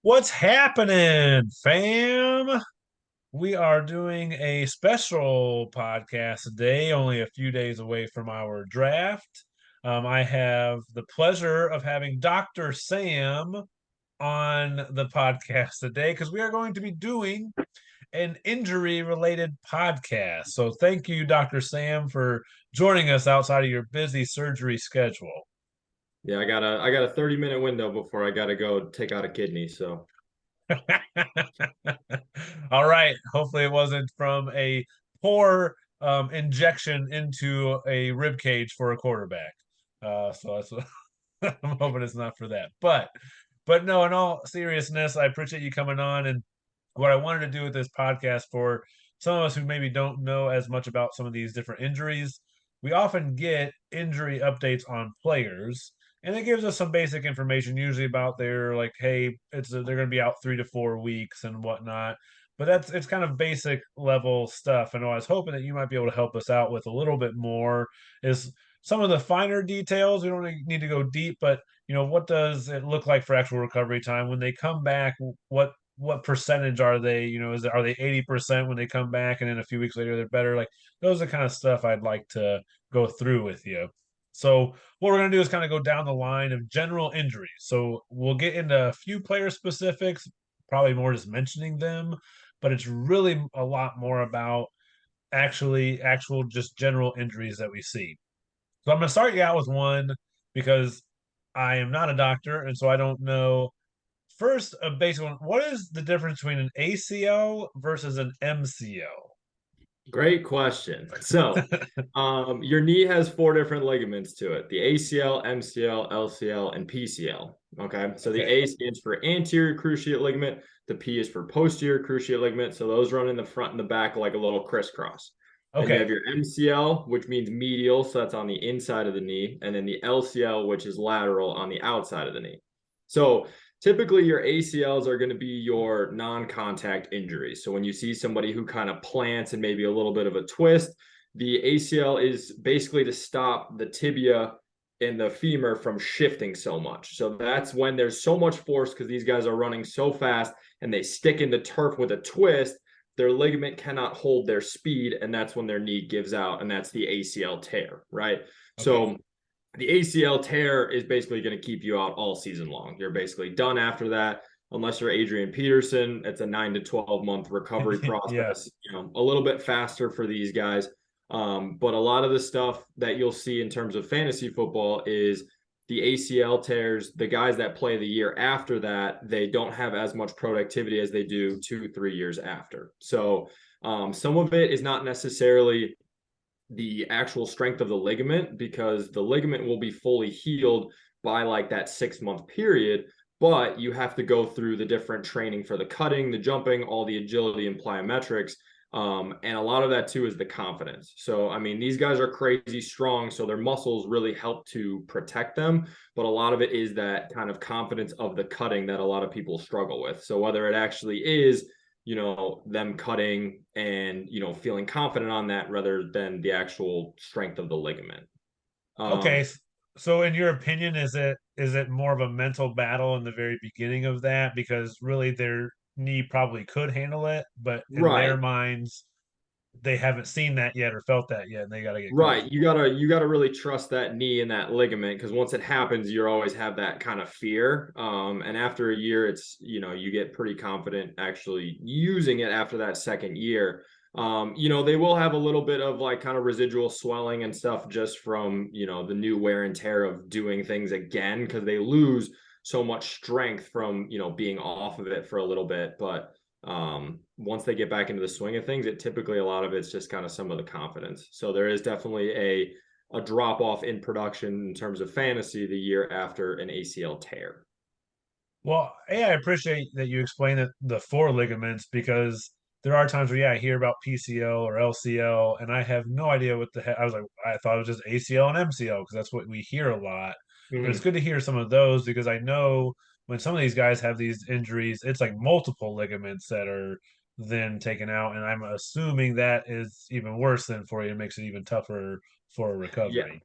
What's happening, fam? We are doing a special podcast today, only a few days away from our draft. I have the pleasure of having Dr. Sam on the podcast today because we are going to be doing an injury related podcast. So, thank you, Dr. Sam, for joining us outside of your busy surgery schedule. Yeah, I got a 30-minute window before I gotta go take out a kidney. So All right. Hopefully, it wasn't from a poor injection into a rib cage for a quarterback. So that's what I'm hoping it's not for that. But no, in all seriousness, I appreciate you coming on. And what I wanted to do with this podcast for some of us who maybe don't know as much about some of these different injuries, we often get injury updates on players, and it gives us some basic information, usually about their like, hey, they're going to be out 3 to 4 weeks and whatnot. But it's kind of basic level stuff. And I was hoping that you might be able to help us out with a little bit more. Is some of the finer details. We don't need to go deep, but what does it look like for actual recovery time when they come back? What percentage are they? Are they 80% when they come back, and then a few weeks later they're better? Like those are the kind of stuff I'd like to go through with you. So what we're gonna do is kind of go down the line of general injuries. So we'll get into a few player specifics, probably more just mentioning them, but it's really a lot more about actual just general injuries that we see. So I'm going to start you out with one because I am not a doctor, and so I don't know. First, a basic one. What is the difference between an ACL versus an MCL? great question. Your knee has four different ligaments to it: the ACL, MCL, LCL, and PCL. Okay, so the Okay. A stands for anterior cruciate ligament. The P is for posterior cruciate ligament. So those run in the front and the back like a little crisscross. Then you Okay. have your MCL, which means medial, so that's on the inside of the knee, and then the LCL, which is lateral on the outside of the knee. So typically your ACLs are going to be your non-contact injuries. So when you see somebody who kind of plants and maybe a little bit of a twist, the ACL is basically to stop the tibia and the femur from shifting so much. So that's when there's so much force because these guys are running so fast and they stick into turf with a twist, their ligament cannot hold their speed, and that's when their knee gives out, and that's the ACL tear, right? Okay. So the ACL tear is basically going to keep you out all season long. You're basically done after that, unless you're Adrian Peterson. It's a 9 to 12 month recovery Yeah. process. A little bit faster for these guys. But a lot of the stuff that you'll see in terms of fantasy football is the ACL tears. The guys that play the year after that, they don't have as much productivity as they do 2, 3 years after. So some of it is not necessarily the actual strength of the ligament because the ligament will be fully healed by like that 6 month period. But you have to go through the different training for the cutting, the jumping, all the agility and plyometrics. And a lot of that too is the confidence. So, I mean, these guys are crazy strong, so their muscles really help to protect them. But a lot of it is that kind of confidence of the cutting that a lot of people struggle with. So, whether it actually is them cutting and, feeling confident on that rather than the actual strength of the ligament. Okay. Um, So in your opinion, is it more of a mental battle in the very beginning of that? Because really their knee probably could handle it, but in their right. minds, they haven't seen that yet or felt that yet, and they got to get Right. comfortable. You gotta really trust that knee and that ligament because once it happens, you always have that kind of fear. And after a year, you get pretty confident actually using it after that second year. They will have a little bit of like kind of residual swelling and stuff just from, the new wear and tear of doing things again because they lose so much strength from, being off of it for a little bit. But once they get back into the swing of things, it typically a lot of it's just kind of some of the confidence. So there is definitely a drop off in production in terms of fantasy the year after an ACL tear. Well, yeah, I appreciate that you explain the four ligaments because there are times where I hear about PCL or LCL and I have no idea what the heck. I was like, I thought it was just ACL and MCL because that's what we hear a lot. But it's Mhm. good to hear some of those because I know when some of these guys have these injuries, it's like multiple ligaments that are then taken out, and I'm assuming that is even worse than for you. It makes it even tougher for a Yeah. recovery.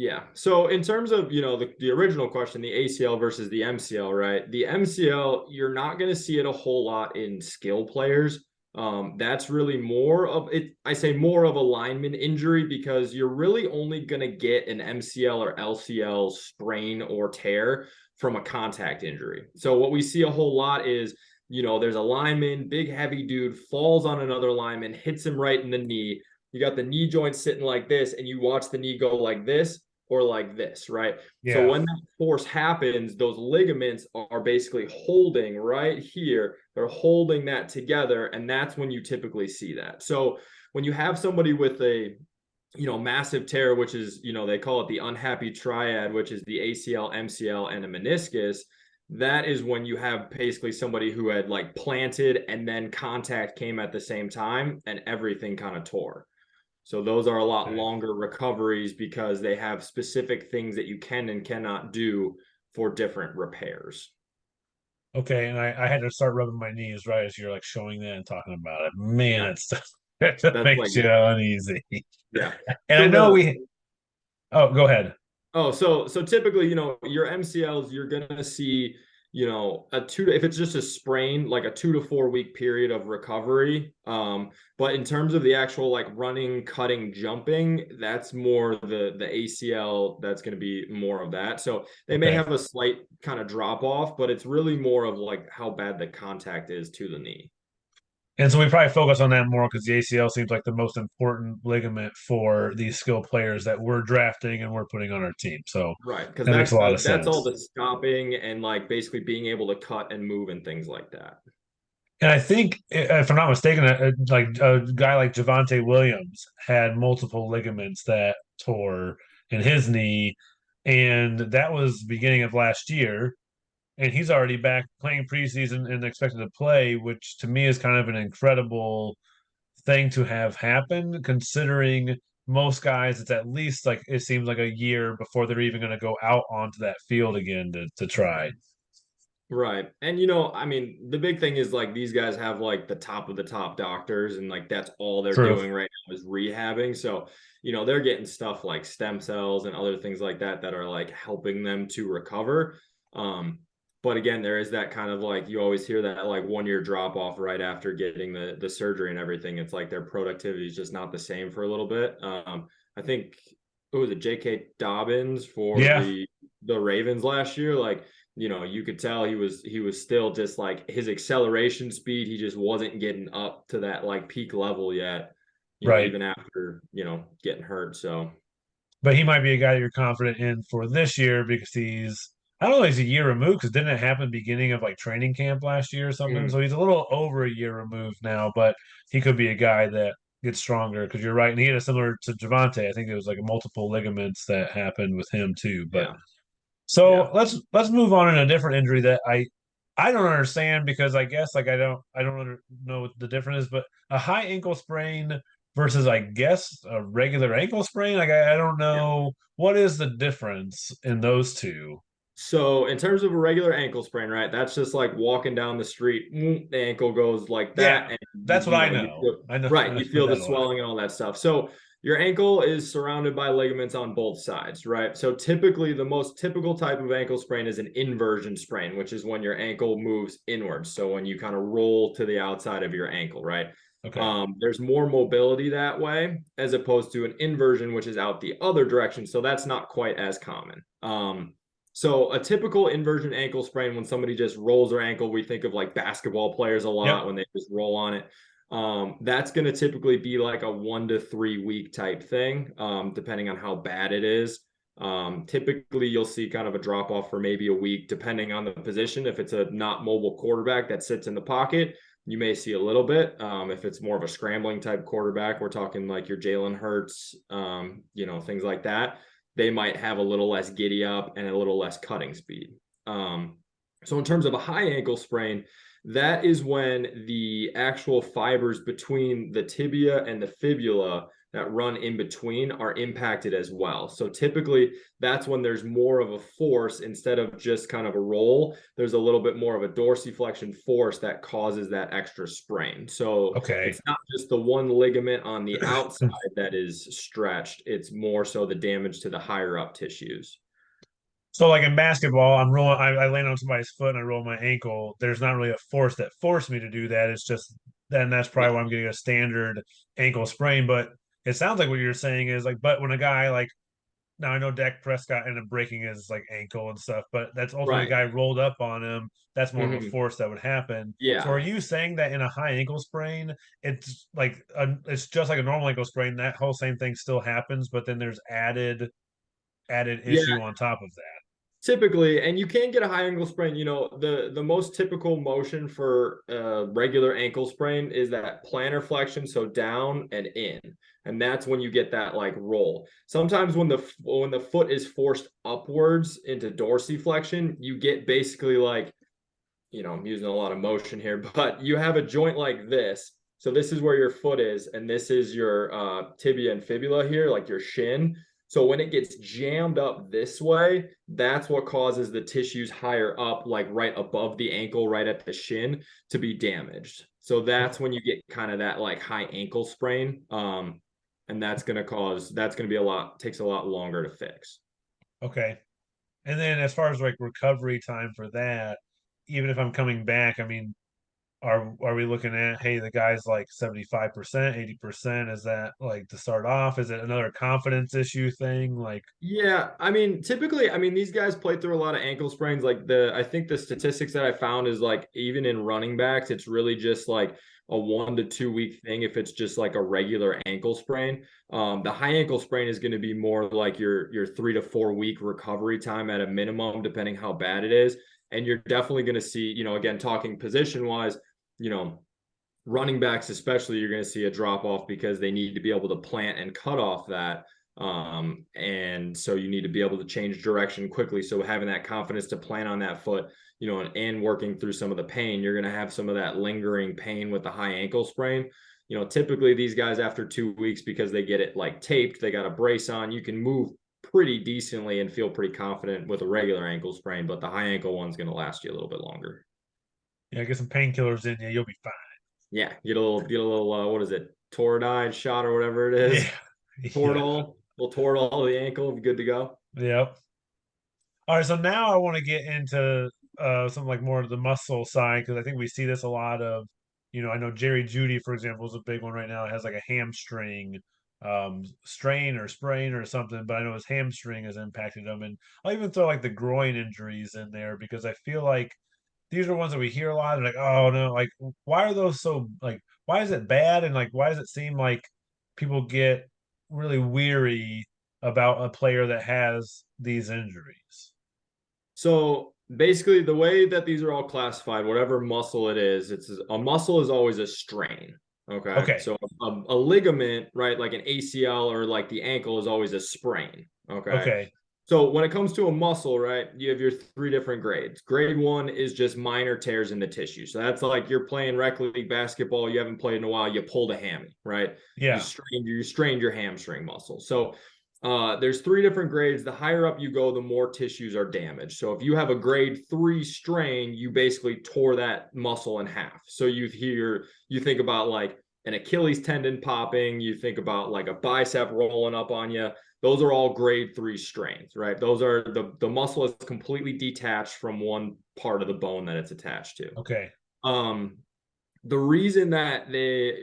Yeah. So in terms of, the original question, the ACL versus the MCL, right? The MCL, you're not going to see it a whole lot in skill players. That's really more of it. I say more of a lineman injury because you're really only going to get an MCL or LCL sprain or tear from a contact injury. So what we see a whole lot is, there's a lineman, big heavy dude, falls on another lineman, hits him right in the knee. You got the knee joint sitting like this, and you watch the knee go like this or like this, right? So Yeah. when that force happens, those ligaments are basically holding right here. They're holding that together, and that's when you typically see that. So when you have somebody with a massive tear, which is, they call it the unhappy triad, which is the ACL, MCL, and a meniscus. That is when you have basically somebody who had like planted and then contact came at the same time and everything kind of tore. So those are a lot Okay. longer recoveries because they have specific things that you can and cannot do for different repairs. Okay, and I had to start rubbing my knees right as you're like showing that and talking about it. Man, Yeah, it's it just that's like makes you uneasy. yeah. And I So know the we. Oh, go ahead. so typically, your MCLs, you're gonna see, if it's just a sprain, like a 2 to 4 week period of recovery. But in terms of the actual like running, cutting, jumping, that's more the ACL, that's gonna be more of that. So they may Okay. have a slight kind of drop off, but it's really more of like how bad the contact is to the knee. And so we probably focus on that more because the ACL seems like the most important ligament for these skill players that we're drafting and we're putting on our team. So Right, because that makes that's a lot of that's all sense. the stopping and like basically being able to cut and move and things like that. And I think, if I'm not mistaken, like a guy like Javante Williams had multiple ligaments that tore in his knee, and that was beginning of last year. And he's already back playing preseason and expected to play, which to me is kind of an incredible thing to have happen, considering most guys, it's at least like it seems like a year before they're even going to go out onto that field again to try. Right. And I mean, the big thing is like these guys have like the top of the top doctors and like that's all they're True. doing right now is rehabbing. So, they're getting stuff like stem cells and other things like that that are like helping them to recover. Um, but again, there is that kind of like you always hear that like 1 year drop off right after getting the surgery and everything. It's like their productivity is just not the same for a little bit. I think who was it, J.K. Dobbins for Yeah, the Ravens last year? Like you could tell he was still just like his acceleration speed, he just wasn't getting up to that like peak level yet, right. even after, getting hurt. So But he might be a guy that you're confident in for this year because I don't know, he's a year removed because didn't it happen beginning of like training camp last year or something? So mm, he's a little over a year removed now, but he could be a guy that gets stronger because you're right. And he had a similar to Javante. I think it was like multiple ligaments that happened with him too. But yeah, so yeah. let's move on in a different injury that I don't understand because I guess like I don't know what the difference is, but a high ankle sprain versus I guess a regular ankle sprain, like I don't Yeah. know what is the difference in those two. So in terms of a regular ankle sprain, right? That's just like walking down the street, the ankle goes like that, Yeah, and that's what I you know. feel I know right, I you know feel the that a lot. swelling and all that stuff. So your ankle is surrounded by ligaments on both sides, right? So typically the most typical type of ankle sprain is an inversion sprain, which is when your ankle moves inwards. So when you kind of roll to the outside of your ankle, right? Okay. There's more mobility that way as opposed to an inversion, which is out the other direction. So that's not quite as common. So a typical inversion ankle sprain, when somebody just rolls their ankle, we think of like basketball players a lot Yep. when they just roll on it. That's going to typically be like a 1 to 3 week type thing, depending on how bad it is. Typically, you'll see kind of a drop off for maybe a week, depending on the position. If it's a not mobile quarterback that sits in the pocket, you may see a little bit. If it's more of a scrambling type quarterback, we're talking like your Jalen Hurts, things like that. They might have a little less giddy up and a little less cutting speed. So in terms of a high ankle sprain, that is when the actual fibers between the tibia and the fibula that run in between are impacted as well. So typically that's when there's more of a force instead of just kind of a roll. There's a little bit more of a dorsiflexion force that causes that extra sprain. So Okay. it's not just the one ligament on the outside that is stretched, it's more so the damage to the higher up tissues. So like in basketball, I'm rolling, I land on somebody's foot and I roll my ankle. There's not really a force that forced me to do that. It's just then that's probably why I'm getting a standard ankle sprain. But it sounds like what you're saying is like, but when a guy like now I know Dak Prescott ended up breaking his like ankle and stuff, but that's ultimately the Right. guy rolled up on him. That's more of a Mhm. force that would happen. So are Yeah. you saying that in a high ankle sprain, it's like it's just like a normal ankle sprain, that whole same thing still happens, but then there's added Yeah, issue on top of that? typically, and you can get a high ankle sprain. The most typical motion for regular ankle sprain is that plantar flexion, so down and in, and that's when you get that like roll. Sometimes when the foot is forced upwards into dorsiflexion, you get basically like, I'm using a lot of motion here, but you have a joint like this. So this is where your foot is, and this is your tibia and fibula here, like your shin. So when it gets jammed up this way, that's what causes the tissues higher up, like right above the ankle, right at the shin, to be damaged. So that's when you get kind of that like high ankle sprain. And that's gonna be takes a lot longer to fix. Okay. And then as far as like recovery time for that, even if I'm coming back, I mean, are we looking at, hey, the guy's like 75%, 80%? Is that like to start off? Is it another confidence issue thing? Like, Yeah, I mean, typically, I mean, these guys play through a lot of ankle sprains. I think the statistics that I found is like even in running backs, it's really just like a 1 to 2 week thing if it's just like a regular ankle sprain. The high ankle sprain is going to be more like your 3 to 4 week recovery time at a minimum, depending how bad it is. And you're definitely going to see, again, talking position wise, you know, running backs especially, you're going to see a drop off because they need to be able to plant and cut off that. And so you need to be able to change direction quickly. So having that confidence to plant on that foot, and working through some of the pain, you're going to have some of that lingering pain with the high ankle sprain. Typically these guys after 2 weeks, because they get it like taped, they got a brace on, you can move pretty decently and feel pretty confident with a regular ankle sprain, but the high ankle one's going to last you a little bit longer. yeah, get some painkillers in you, you'll be fine. Yeah, get a little what is it? Toradine shot or whatever it Yeah. is. Yeah. Toradol, little Toradol of the ankle, be good to go. Yep. All right, so now I want to get into some like more of the muscle side because I think we see this a lot of, I know Jerry Judy, for example, is a big one right now. It has like a hamstring strain or sprain or something, but I know his hamstring has impacted him. And I'll even throw like the groin injuries in there because I feel like these are ones that we hear a lot. And like, oh no, like why are those so like why is it bad? And like why does it seem like people get really weary about a player that has these injuries? So basically, the way that these are all classified, whatever muscle it is, it's a muscle is always a strain. Okay, Okay. so a ligament, right, like an ACL or like the ankle is always a sprain. Okay, Okay. so when it comes to a muscle, right, you have your three different grades. Grade one is just minor tears in the tissue. So that's like you're playing rec league basketball, you haven't played in a while, you pulled a hammy, right? You Yeah. strained your hamstring muscle. So there's three different grades. The higher up you go, the more tissues are damaged. So if you have a grade 3 strain, you basically tore that muscle in half. So you think about like an Achilles tendon popping, you think about like a bicep rolling up on you. Those are all grade 3 strains, right? Those are the muscle is completely detached from one part of the bone that it's attached to. Okay. Um, the reason that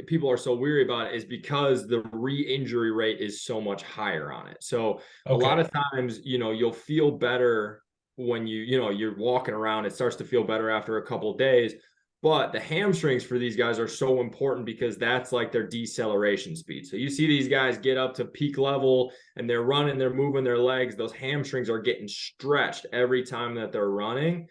people are so weary about it is because the re-injury rate is so much higher on it. So a lot Okay. of times, you'll feel better when you're walking around. It starts to feel better after a couple of days. But the hamstrings for these guys are so important because that's like their deceleration speed. So you see these guys get up to peak level and they're running, they're moving their legs. Those hamstrings are getting stretched every time that they're running.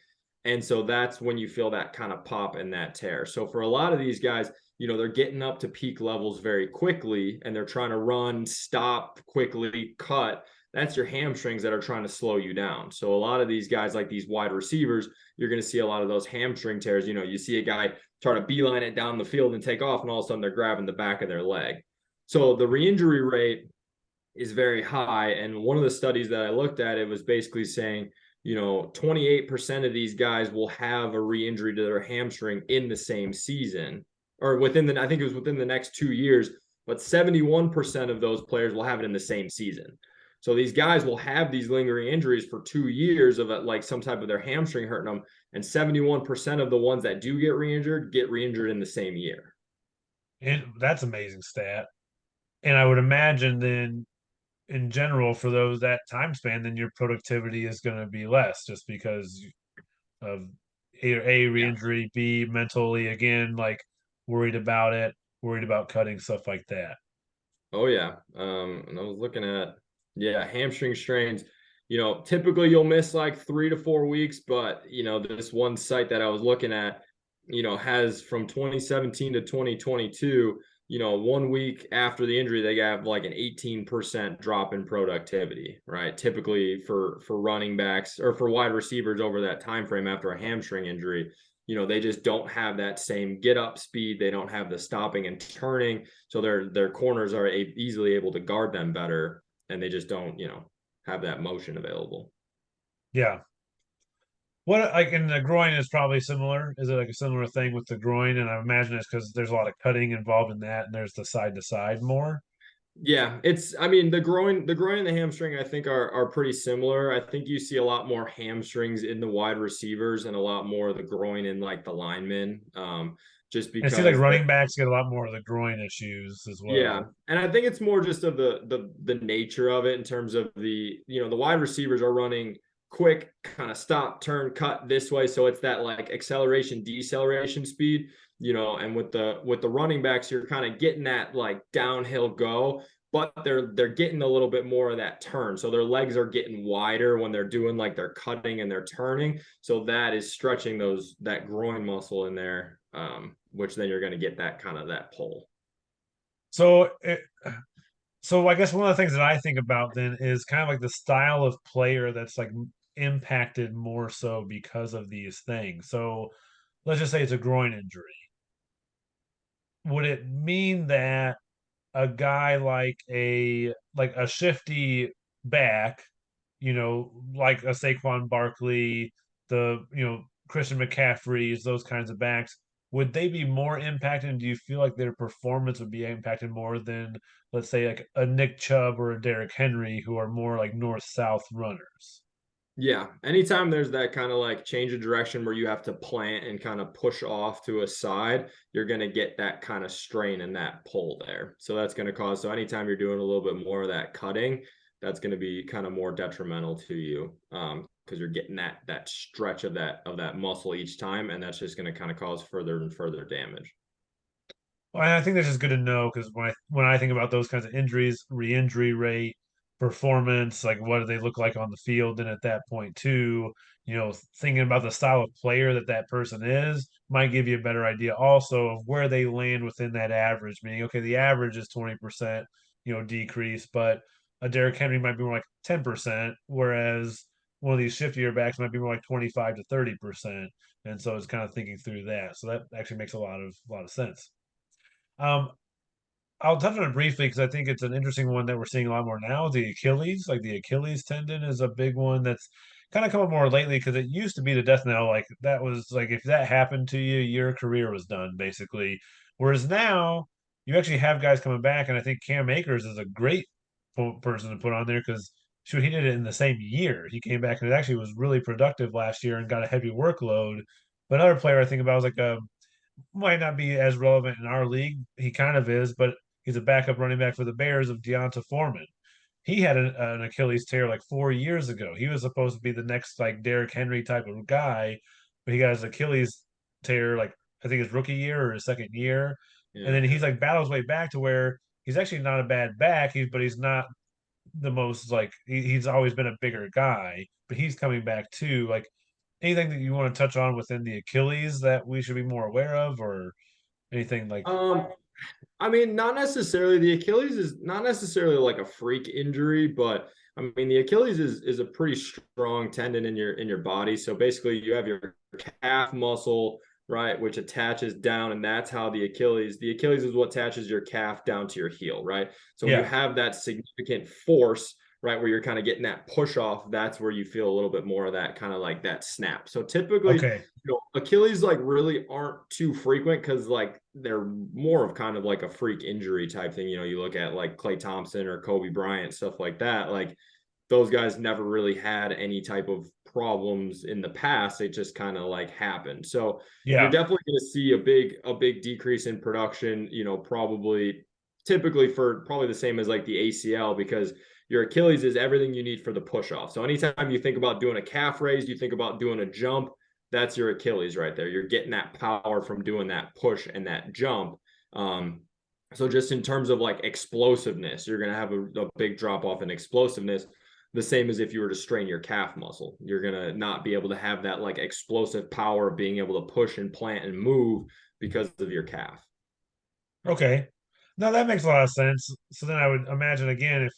And so that's when you feel that kind of pop and that tear. So for a lot of these guys, they're getting up to peak levels very quickly and they're trying to run, stop quickly, cut. That's your hamstrings that are trying to slow you down. So a lot of these guys, like these wide receivers, you're going to see a lot of those hamstring tears. You see a guy try to beeline it down the field and take off, and all of a sudden they're grabbing the back of their leg. So the re-injury rate is very high. And one of the studies that I looked at, it was basically saying, 28% of these guys will have a re-injury to their hamstring in the same season, or I think it was within the next 2 years, but 71% of those players will have it in the same season. So these guys will have these lingering injuries for 2 years of like some type of their hamstring hurting them. And 71% of the ones that do get re-injured in the same year. That's amazing stat. And I would imagine then in general for those that time span, then your productivity is going to be less just because of a Yeah. re-injury, b mentally again like worried about it, worried about cutting stuff like that. Oh yeah. And I was looking at, yeah, hamstring strains. Typically you'll miss like 3 to 4 weeks, but this one site that I was looking at, has from 2017 to 2022, 1 week after the injury, they have like an 18% drop in productivity, right? Typically for running backs or for wide receivers over that time frame after a hamstring injury, they just don't have that same get up speed. They don't have the stopping and turning, so their corners are easily able to guard them better, and they just don't have that motion available. Yeah. What like in the groin is probably similar. Is it like a similar thing with the groin? And I imagine it's because there's a lot of cutting involved in that, and there's the side to side more. Yeah, I mean the groin and the hamstring I think are pretty similar. I think you see a lot more hamstrings in the wide receivers and a lot more of the groin in like the linemen. Just And it seems like because running backs get a lot more of the groin issues as yeah, well. and I think it's more just of the nature of it in terms of the wide receivers are running quick, kind of stop, turn, cut this way, so it's that like acceleration, deceleration speed, and with the running backs, you're kind of getting that like downhill go, but they're getting a little bit more of that turn, so their legs are getting wider when they're doing like their cutting and their turning, so that is stretching that groin muscle in there, which then you're going to get that kind of that pull. So so I guess one of the things that I think about then is kind of like the style of player that's like impacted more so because of these things. So let's just say it's a groin injury. Would it mean that a guy like a shifty back, like a Saquon Barkley, the Christian McCaffreys, those kinds of backs, would they be more impacted? And do you feel like their performance would be impacted more than, let's say, like a Nick Chubb or a Derrick Henry, who are more like north-south runners? Yeah. Anytime there's that kind of like change of direction where you have to plant and kind of push off to a side, you're going to get that kind of strain and that pull there. So that's going to cause, so anytime you're doing a little bit more of that cutting, that's going to be kind of more detrimental to you. Because you're getting that stretch of that muscle each time, and that's just going to kind of cause further and further damage. Well, and I think that's just good to know because when I think about those kinds of injuries, re-injury rate, performance, like what do they look like on the field, and at that point too, thinking about the style of player that person is might give you a better idea also of where they land within that average. Meaning, okay, the average is 20%, decrease, but a Derrick Henry might be more like 10%, whereas one of these shiftier backs might be more like 25 to 30%. And so it's kind of thinking through that. So that actually makes a lot of sense. Um, I'll touch on it briefly because I think it's an interesting one that we're seeing a lot more now. The Achilles, like the Achilles tendon, is a big one that's kind of come up more lately because it used to be the death knell. Like that was like if that happened to you, your career was done basically. Whereas now you actually have guys coming back, and I think Cam Akers is a great person to put on there because shoot, he did it in the same year. He came back and it actually was really productive last year and got a heavy workload. But another player I think about was like might not be as relevant in our league. He kind of is, but he's a backup running back for the Bears of Deonta Foreman. He had an Achilles tear like 4 years ago. He was supposed to be the next like Derrick Henry type of guy, but he got his Achilles tear like I think his rookie year or his second year, and Yeah. then he's like battles way back to where he's actually not a bad back. But he's not the most like he's always been a bigger guy, but he's coming back too. Like anything that you want to touch on within the Achilles that we should be more aware of, or anything like Um, I mean, not necessarily. The Achilles is not necessarily like a freak injury, but I mean, the Achilles is a pretty strong tendon in your body. So basically, you have your calf muscle right, which attaches down, and that's how the Achilles is what attaches your calf down to your heel, right? So when you Yeah. have that significant force, right, where you're kind of getting that push off, that's where you feel a little bit more of that kind of like that snap. So typically, Okay. Achilles like really aren't too frequent because like they're more of kind of like a freak injury type thing. You look at like Clay Thompson or Kobe Bryant, stuff like that. Like those guys never really had any type of problems in the past. It just kind of like happened. So you're Yeah. definitely going to see a big decrease in production, probably typically for probably the same as like the ACL, because your Achilles is everything you need for the push off. So anytime you think about doing a calf raise, you think about doing a jump, that's your Achilles right there. You're getting that power from doing that push and that jump. So just in terms of like explosiveness, you're going to have a big drop off in explosiveness, the same as if you were to strain your calf muscle. You're going to not be able to have that like explosive power of being able to push and plant and move because of your calf. Okay. No, that makes a lot of sense. So then I would imagine again, if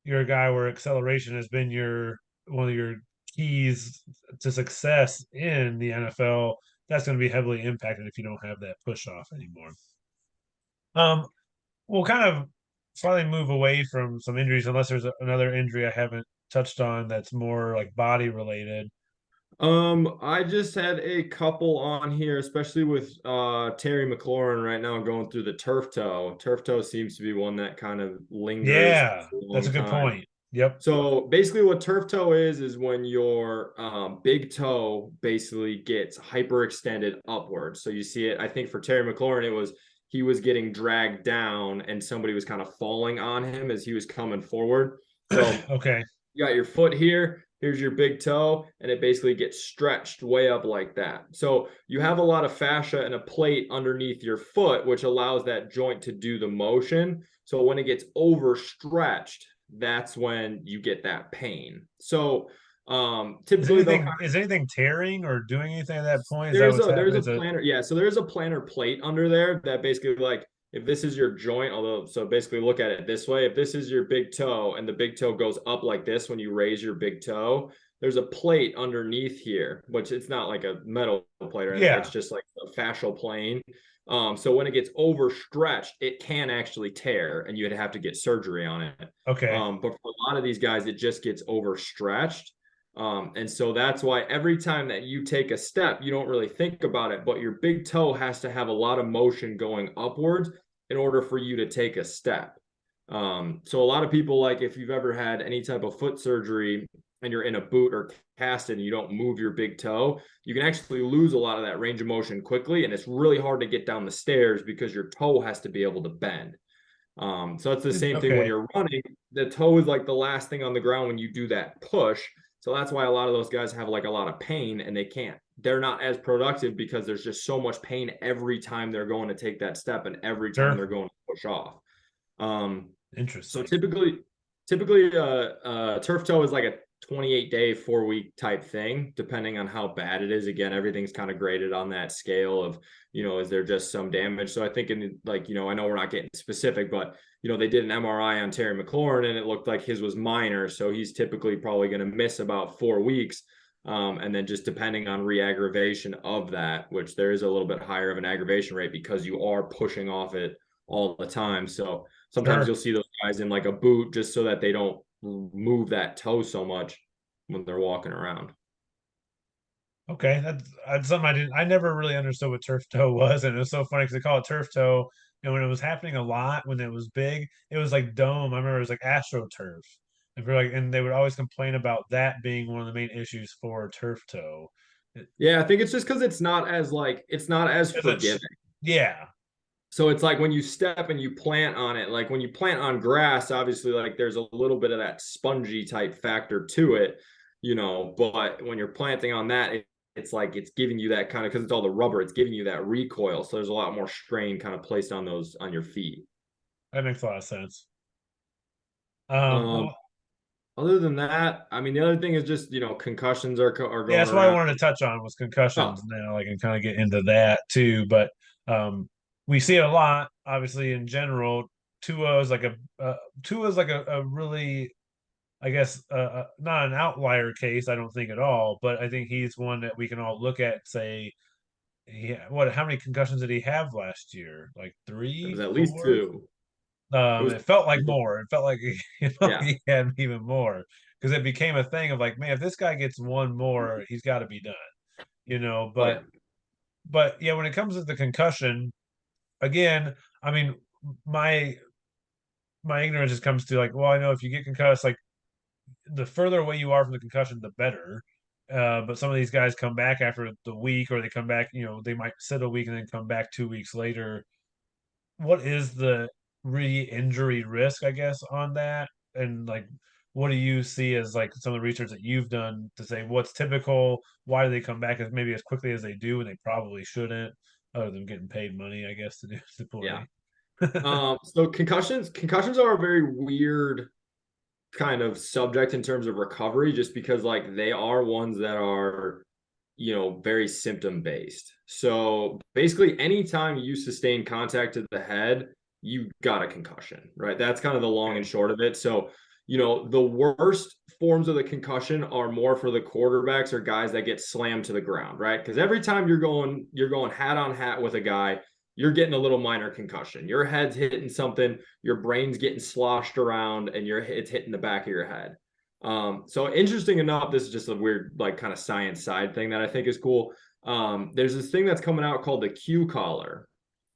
you're a guy where acceleration has been your one of your keys to success in the NFL, that's going to be heavily impacted if you don't have that push off anymore. Um, we'll kind of slightly move away from some injuries, unless there's another injury I haven't touched on that's more like body related. I just had a couple on here, especially with Terry McLaurin right now going through the turf toe. Turf toe seems to be one that kind of lingers Yeah, for a that's long a good time. point. Yep. So basically, what turf toe is when your big toe basically gets hyperextended upwards. So you see it. I think for Terry McLaurin, he was getting dragged down, and somebody was kind of falling on him as he was coming forward. So Okay. you got your foot here, here's your big toe, and it basically gets stretched way up like that. So you have a lot of fascia and a plate underneath your foot, which allows that joint to do the motion. So when it gets overstretched, that's when you get that pain. So typically they'll Is anything tearing or doing anything at that point? Is that there's what's a there's happening? a Is it plantar, yeah. So there's a plantar plate under there that basically like if this is your joint, although so basically look at it this way. If this is your big toe and the big toe goes up like this when you raise your big toe, there's a plate underneath here, which it's not like a metal plate or anything. It's yeah. just like a fascial plane. So when it gets overstretched, it can actually tear, and you'd have to get surgery on it. Okay. But for a lot of these guys, it just gets overstretched. And so that's why every time that you take a step, you don't really think about it, but your big toe has to have a lot of motion going upwards in order for you to take a step. So a lot of people, like if you've ever had any type of foot surgery and you're in a boot or cast and you don't move your big toe, you can actually lose a lot of that range of motion quickly. And it's really hard to get down the stairs because your toe has to be able to bend. So it's the same thing when Okay. you're running. The toe is like the last thing on the ground when you do that push. So that's why a lot of those guys have like a lot of pain and they're not as productive because there's just so much pain every time they're going to take that step and every time Sure. they're going to push off. Um, so Interesting. typically, turf toe is like a 28-day, 4-week type thing, depending on how bad it is. Again, everything's kind of graded on that scale of, is there just some damage? So I think in like, I know we're not getting specific, but they did an MRI on Terry McLaurin and it looked like his was minor. So he's typically probably going to miss about 4 weeks. And then just depending on re-aggravation of that, which there is a little bit higher of an aggravation rate because you are pushing off it all the time. So sometimes you'll Sure. see those guys in like a boot just so that they don't move that toe so much when they're walking around. Okay. That's something I didn't. I never really understood what turf toe was, and it was so funny because they call it turf toe. And when it was happening a lot, when it was big, it was like dome. I remember it was like AstroTurf, and they would always complain about that being one of the main issues for turf toe. It, Yeah, I think it's just because it's not as it's a, forgiving. yeah, So it's like when you step and you plant on it, like when you plant on grass, obviously like there's a little bit of that spongy type factor to it, but when you're planting on that, it's like it's giving you that kind of, because it's all the rubber, it's giving you that recoil. So there's a lot more strain kind of placed on those on your feet. that makes a lot of sense. Um, Well, Other than that, I mean, the other thing is just, concussions are yeah, going that's what I around. wanted to touch on was concussions Oh, now, like, and kind of get into that too. But we see it a lot, obviously, in general. Tua is like a Tua is like a really, I guess, not an outlier case, I don't think at all, but I think he's one that we can all look at and say yeah, what? How many concussions did he have last year? Like It was three, at least four? two. It was It felt like more. It felt like it felt yeah, like he had even more because it became a thing of like, man, if this guy gets one more, he's got to be done, you know. oh yeah, But yeah, when it comes to the concussion, again, I mean, my my ignorance just comes to like, well, I know if you get concussed, like the further away you are from the concussion, the better. But some of these guys come back after the week, or they come back, you know, they might sit a week and then come back 2 weeks later. What is the re-injury risk, I guess, on that? And like, what do you see as like some of the research that you've done to say what's typical? Why do they come back as maybe as quickly as they do, and they probably shouldn't, other than getting paid money, I guess, to do to yeah. play. So concussions are a very weird kind of subject in terms of recovery, just because like they are ones that are, very symptom based. So basically, anytime you sustain contact to the head, you got a concussion, right? That's kind of the long and Okay. short of it. So, the worst forms of the concussion are more for the quarterbacks or guys that get slammed to the ground, right? Because every time you're going hat on hat with a guy, you're getting a little minor concussion. Your head's hitting something, your brain's getting sloshed around, and it's hitting the back of your head. So interesting enough, this is just a weird, like, kind of science side thing that I think is cool. There's this thing that's coming out called the Q collar.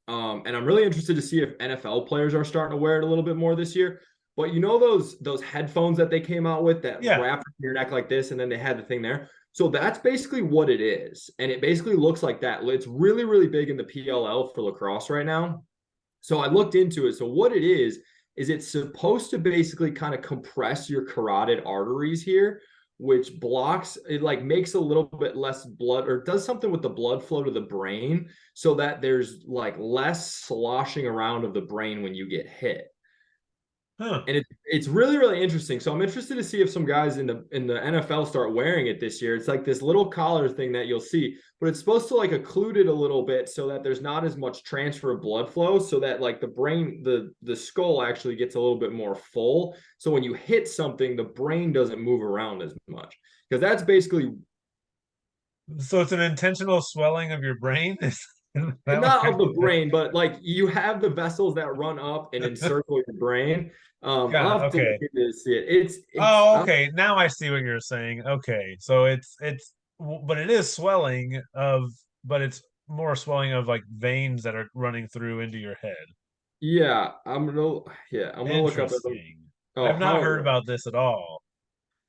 And I'm really interested to see if NFL players are starting to wear it a little bit more this year. But those headphones that they came out with that Yeah. wrap your neck like this, and then they had the thing there. So that's basically what it is. And it basically looks like that. It's really, really big in the PLL for lacrosse right now. So I looked into it. So what it is it's supposed to basically kind of compress your carotid arteries here, which blocks it, like makes a little bit less blood, or does something with the blood flow to the brain, so that there's like less sloshing around of the brain when you get hit. Huh. And it's really, really interesting. So I'm interested to see if some guys in the NFL start wearing it this year. It's like this little collar thing that you'll see, but it's supposed to like occlude it a little bit so that there's not as much transfer of blood flow, so that like the brain, the skull actually gets a little bit more full. So when you hit something, the brain doesn't move around as much. Because that's basically So it's an intentional swelling of your brain? Is that what not you're of the saying? brain, but like you have the vessels that run up and encircle your brain. I'll God, have to look okay. into this, see it. It's Oh, okay. Now I see what you're saying. Okay. So but it is swelling of, but it's more swelling of like veins that are running through into your head. Yeah, I'm gonna look up Interesting. oh I've not how it heard about works. this at all.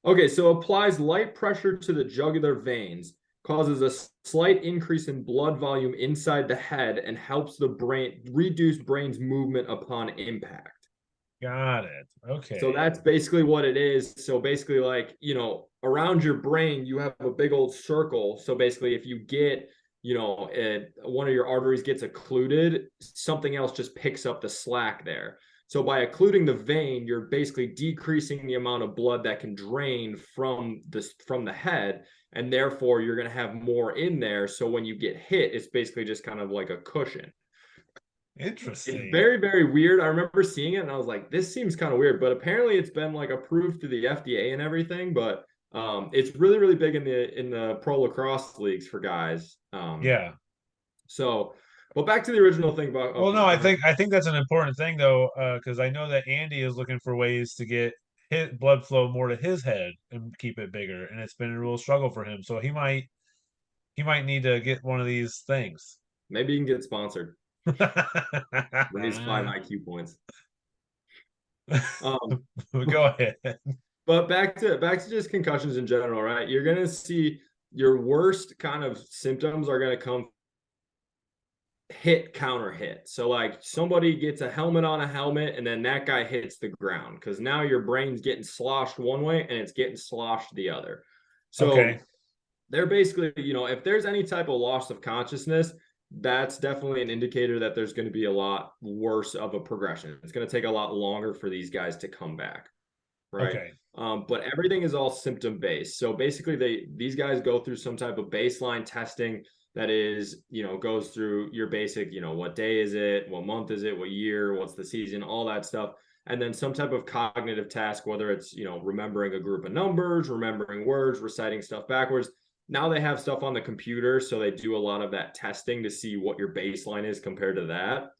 Okay, so applies light pressure to the jugular veins, causes a slight increase in blood volume inside the head, and helps the brain reduce brain's movement upon impact. Got it. So Okay. that's basically what it is. So basically, like, around your brain, you have a big old circle. So basically, if you get, one of your arteries gets occluded, something else just picks up the slack there. So by occluding the vein, you're basically decreasing the amount of blood that can drain from the head, and therefore you're going to have more in there. So when you get hit, it's basically just kind of like a cushion. It's Interesting. very, very weird. I remember seeing it and I was like, this seems kind of weird, but apparently it's been like approved through the FDA and everything. But it's really, really big in the pro lacrosse leagues for guys. Yeah. So, but back to the original thing about, Well, oh, no, go ahead. I think that's an important thing though, because I know that Andy is looking for ways to get his blood flow more to his head and keep it bigger, and it's been a real struggle for him. So he might need to get one of these things. Maybe you can get sponsored. Raise 5 IQ points. Um, Go ahead. but back to just concussions in general, right? You're gonna see your worst kind of symptoms are gonna come hit counter hit. So like somebody gets a helmet on a helmet and then that guy hits the ground, because now your brain's getting sloshed one way and it's getting sloshed the other. So Okay. they're basically, if there's any type of loss of consciousness, that's definitely an indicator that there's going to be a lot worse of a progression. It's going to take a lot longer for these guys to come back, right? Okay. But everything is all symptom based. So basically, these guys go through some type of baseline testing that is, goes through your basic, what day is it, what month is it, what year, what's the season, all that stuff. And then some type of cognitive task, whether it's, remembering a group of numbers, remembering words, reciting stuff backwards. Now they have stuff on the computer, so they do a lot of that testing to see what your baseline is compared to that.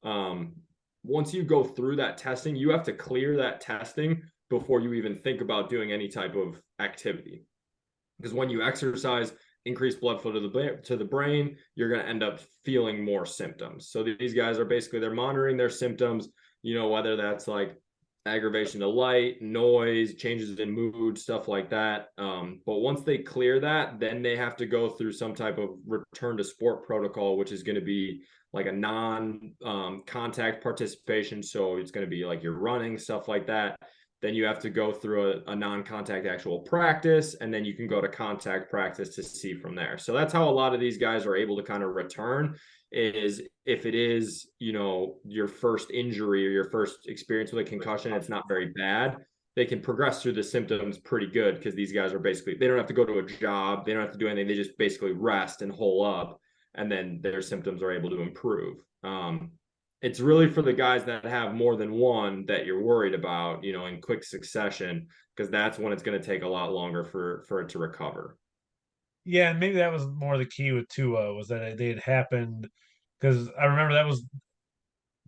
Um, Once you go through that testing, you have to clear that testing before you even think about doing any type of activity. Because when you exercise, increase blood flow to the brain, you're going to end up feeling more symptoms. So these guys are basically they're monitoring their symptoms, whether that's like aggravation to light, noise, changes in mood, stuff like that. But once they clear that, then they have to go through some type of return to sport protocol, which is going to be like a non contact participation. So it's going to be like you're running, stuff like that. Then you have to go through a non-contact actual practice, and then you can go to contact practice to see from there. So that's how a lot of these guys are able to kind of return, is if it is, your first injury or your first experience with a concussion, it's not very bad. They can progress through the symptoms pretty good because these guys are basically, they don't have to go to a job. They don't have to do anything. They just basically rest and hole up, and then their symptoms are able to improve. It's really for the guys that have more than one that you're worried about, in quick succession, because that's when it's going to take a lot longer for it to recover. Yeah, and maybe that was more the key with Tua was that they had happened because I remember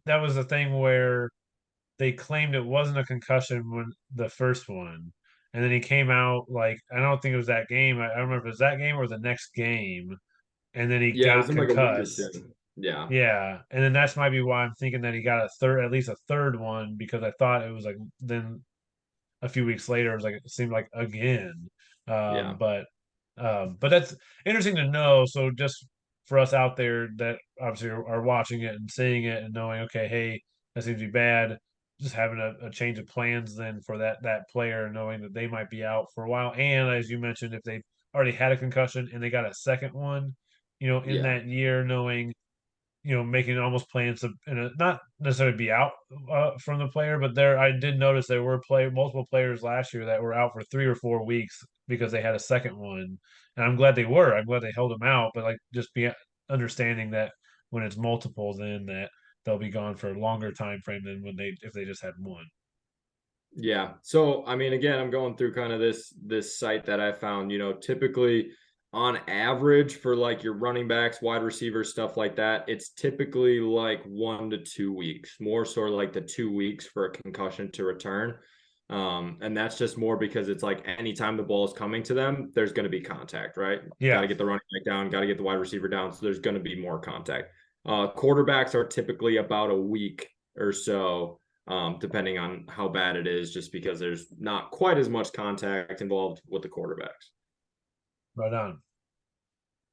that was the thing where they claimed it wasn't a concussion when the first one, and then he came out like I don't think it was that game. I don't remember if it was that game or the next game, and then he Yeah, it was got in like a week or concussed. two. Yeah, Yeah, and then that's might be why I'm thinking that he got a third, at least a third one, because I thought it was like then a few weeks later, it was like it seemed like again. yeah, But that's interesting to know. So just for us out there that obviously are watching it and seeing it and knowing, okay, hey, that seems to be bad. Just having a change of plans then for that player, knowing that they might be out for a while. And as you mentioned, if they've already had a concussion and they got a second one, in yeah, that year, knowing making almost plans to not necessarily be out from the player, but there I did notice there were multiple players last year that were out for 3 or 4 weeks because they had a second one, and I'm glad they were. I'm glad they held them out, but like just be understanding that when it's multiple, then that they'll be gone for a longer time frame than when they if they just had one. yeah. So I mean, again, I'm going through kind of this site that I found. Typically on average for like your running backs, wide receivers, stuff like that, it's typically like 1 to 2 weeks, more sort of like the 2 weeks for a concussion to return. And that's just more because it's like anytime the ball is coming to them, there's going to be contact, right? Got Yeah, to get the running back down, got to get the wide receiver down. So there's going to be more contact. Quarterbacks are typically about a week or so, depending on how bad it is, just because there's not quite as much contact involved with the quarterbacks. right on.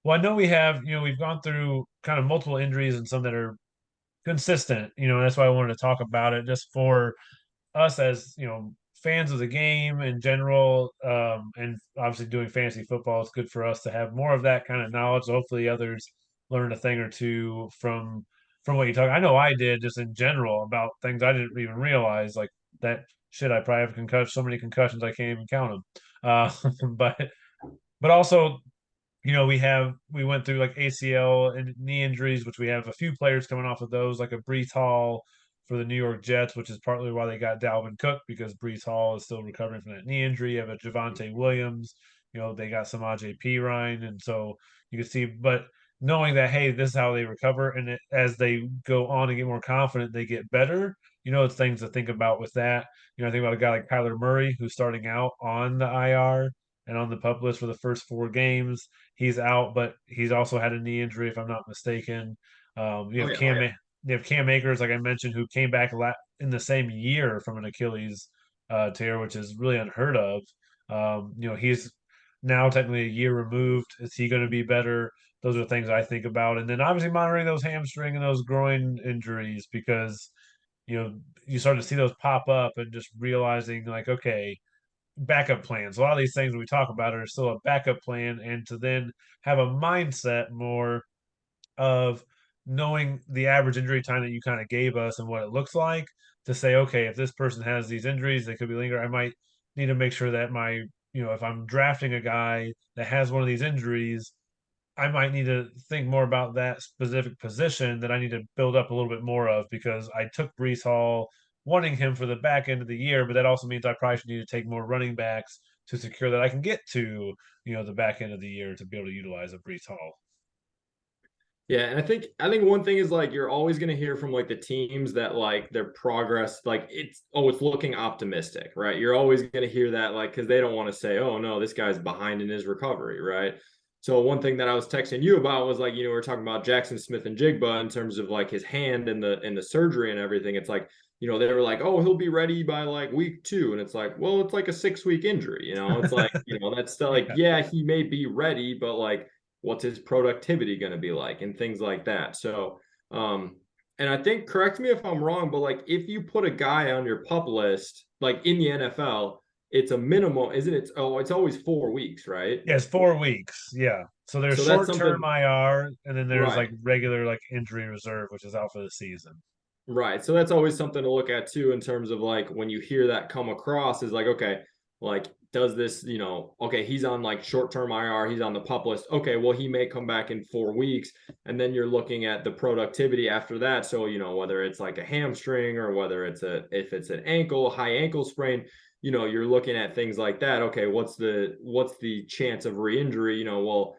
Well, I know we've gone through kind of multiple injuries and some that are consistent. That's why I wanted to talk about it just for us as fans of the game in general, and obviously doing fantasy football, it's good for us to have more of that kind of knowledge. Hopefully, others learn a thing or two from what you talk. I know I did just in general about things I didn't even realize, like that shit. I probably have concussion, so many concussions I can't even count them. But also we went through like ACL and knee injuries, which we have a few players coming off of those, like a Brees Hall for the New York Jets, which is partly why they got Dalvin Cook because Brees Hall is still recovering from that knee injury. You have a Javante Williams, they got some P Ryan, and so you can see, but knowing that hey, this is how they recover, and as they go on and get more confident, they get better. It's things to think about with that. I think about a guy like Kyler Murray who's starting out on the IR and on the pup list for the first 4 games. He's out, but he's also had a knee injury, if I'm not mistaken. You Oh have yeah. Cam Akers, like I mentioned, who came back in the same year from an Achilles tear, which is really unheard of. He's now technically a year removed. Is he going to be better? Those are things I think about, and then obviously monitoring those hamstring and those groin injuries because you start to see those pop up and just realizing like, okay, backup plans. A lot of these things we talk about are still a backup plan, and to then have a mindset more of knowing the average injury time that you kind of gave us and what it looks like to say, okay, if this person has these injuries, they could be lingering. I might need to make sure that if I'm drafting a guy that has one of these injuries, I might need to think more about that specific position that I need to build up a little bit more of because I took Brees Hall wanting him for the back end of the year, but that also means I probably should need to take more running backs to secure that I can get to, the back end of the year to be able to utilize a Brees Hall. Yeah, and I think one thing is like you're always going to hear from like the teams that like their progress like it's looking optimistic, right? You're always going to hear that like cuz they don't want to say, "Oh no, this guy's behind in his recovery," right? So one thing that I was texting you about was like, we were talking about Jackson Smith and Jigba in terms of like his hand and the surgery and everything. It's like, they were like, "Oh, he'll be ready by like week 2." And it's like, "Well, it's like a 6-week injury." It's like, that's still like, Yeah. yeah, he may be ready, but like what's his productivity going to be like and things like that. So and I think, correct me if I'm wrong, but like if you put a guy on your pup list like in the NFL, it's a minimum, isn't it? Oh, it's always 4 weeks, right? Yeah, it's 4 weeks. Yeah. So there's So that's short term something, IR, and then there's like right? regular like injury reserve, which is out for the season. Right. So that's always something to look at too, in terms of like when you hear that come across is like, okay, like does this, okay, he's on like short-term IR, he's on the pup list. Okay, well, he may come back in 4 weeks. And then you're looking at the productivity after that. So, whether it's like a hamstring or whether if it's an high ankle sprain, you're looking at things like that. Okay, what's the chance of re-injury? Well,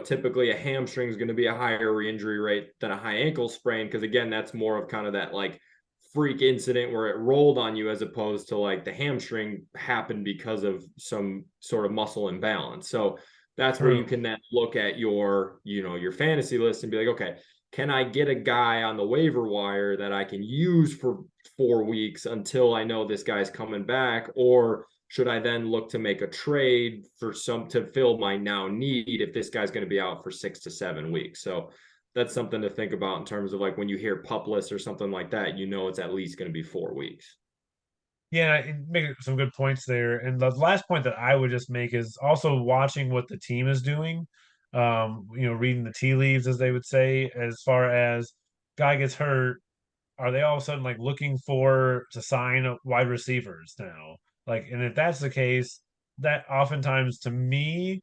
typically a hamstring is going to be a higher re-injury rate than a high ankle sprain because again, that's more of kind of that like freak incident where it rolled on you as opposed to like the hamstring happened because of some sort of muscle imbalance. So that's where you True. can then look at your fantasy list and be like, okay, can I get a guy on the waiver wire that I can use for 4 weeks until I know this guy's coming back, or should I then look to make a trade for some to fill my now need if this guy's going to be out for 6 to 7 weeks? So that's something to think about in terms of like when you hear pup list or something like that, it's at least going to be 4 weeks. Yeah, you make some good points there. And the last point that I would just make is also watching what the team is doing. Reading the tea leaves, as they would say, as far as guy gets hurt, are they all of a sudden like looking for to sign wide receivers now? Like, and if that's the case, that oftentimes to me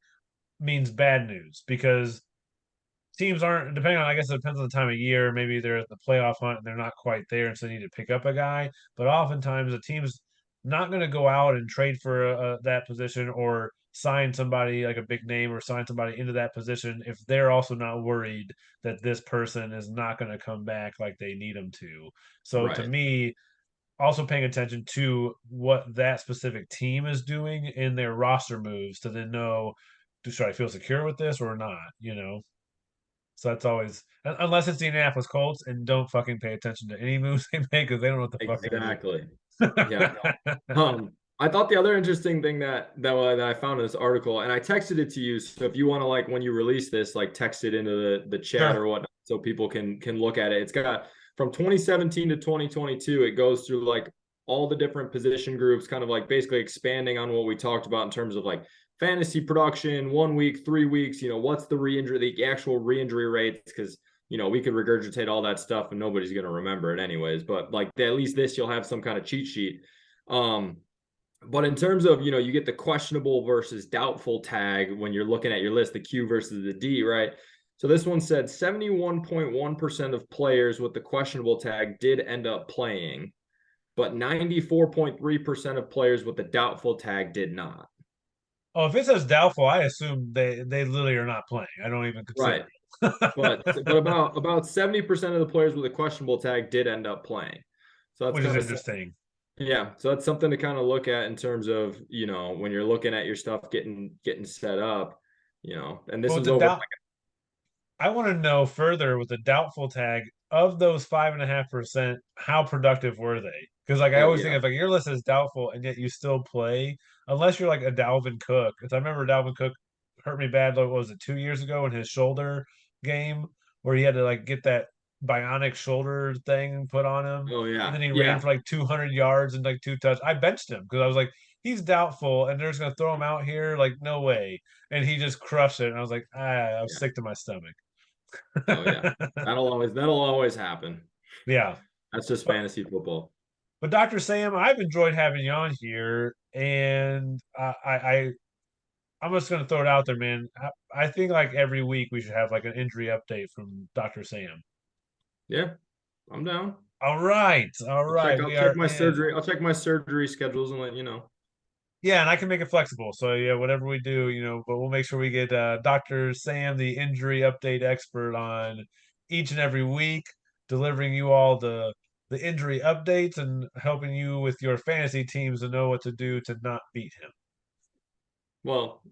means bad news because teams aren't depending on, I guess it depends on the time of year. Maybe they're at the playoff hunt and they're not quite there, and so they need to pick up a guy. But oftentimes the team's not going to go out and trade for that position or sign somebody like a big name or sign somebody into that position if they're also not worried that this person is not going to come back like they need them to. So to Right. me, also paying attention to what that specific team is doing in their roster moves to then know, should I feel secure with this or not? So that's always, unless it's the Indianapolis Colts, and don't fucking pay attention to any moves they make because they don't know what the fuck they're doing. Exactly. Yeah. I thought the other interesting thing that I found in this article, and I texted it to you. So if you want to like when you release this, like text it into the chat Sure. or whatnot, so people can look at it. It's got from 2017 to 2022. It goes through like all the different position groups, kind of like basically expanding on what we talked about in terms of like fantasy production, 1 week, 3 weeks. What's the actual re-injury rates? Because we could regurgitate all that stuff and nobody's going to remember it anyways. But like at least this, you'll have some kind of cheat sheet. But in terms of, you get the questionable versus doubtful tag when you're looking at your list, the Q versus the D, right? So this one said 71.1% of players with the questionable tag did end up playing, but 94.3% of players with the doubtful tag did not. Oh, if it says doubtful, I assume they literally are not playing. I don't even consider Right. But it. about 70% of the players with a questionable tag did end up playing. So that's Which is kind of interesting. yeah, so that's something to kind of look at in terms of, when you're looking at your stuff getting set up, and But this with is the over. doubt, I want to know further with the doubtful tag of those 5.5%, how productive were they? Because like I Oh always think yeah. if like your list is doubtful and yet you still play, unless you're like a Dalvin Cook. Because I remember Dalvin Cook hurt me bad. Like, what was it, 2 years ago in his shoulder game where he had to like get that bionic shoulder thing put on him, Oh and yeah. then he ran Yeah. for like 200 yards and like 2 touch. I benched him because I was like, he's doubtful and they're just gonna throw him out here. Like, no way. And he just crushed it. And I was like, I was Yeah. sick to my stomach. Oh yeah. That'll always happen. Yeah. That's just But fantasy football. Dr. Sam, I've enjoyed having you on here, and I'm just gonna throw it out there, man. I think like every week we should have like an injury update from Dr. Sam. Yeah, I'm down. All right, all I'll check right, I'll we check are my in. surgery. I'll check my surgery schedules and let you know. Yeah, and I can make it flexible. So yeah, whatever we do, but we'll make sure we get Dr. Sam, the injury update expert, on each and every week, delivering you all the injury updates and helping you with your fantasy teams to know what to do to not beat him. Well,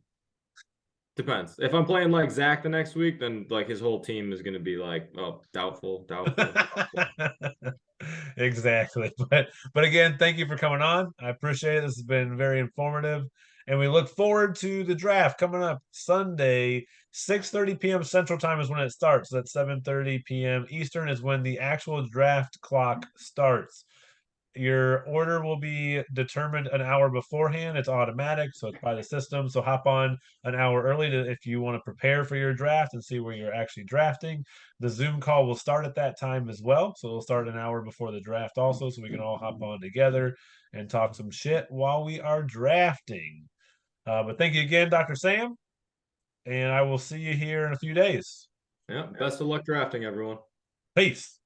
depends. If I'm playing like Zach the next week, then like his whole team is going to be like, oh, doubtful, doubtful, doubtful. Exactly. But again, thank you for coming on. I appreciate it. This has been very informative. And we look forward to the draft coming up Sunday, 6:30 p.m. Central Time is when it starts. That's 7:30 p.m. Eastern is when the actual draft clock starts. Your order will be determined an hour beforehand. It's automatic, so it's by the system. So hop on an hour early if you want to prepare for your draft and see where you're actually drafting. The Zoom call will start at that time as well. So it'll start an hour before the draft also, so we can all hop on together and talk some shit while we are drafting. But thank you again, Dr. Sam, and I will see you here in a few days. Yeah. Best of luck drafting, everyone. Peace.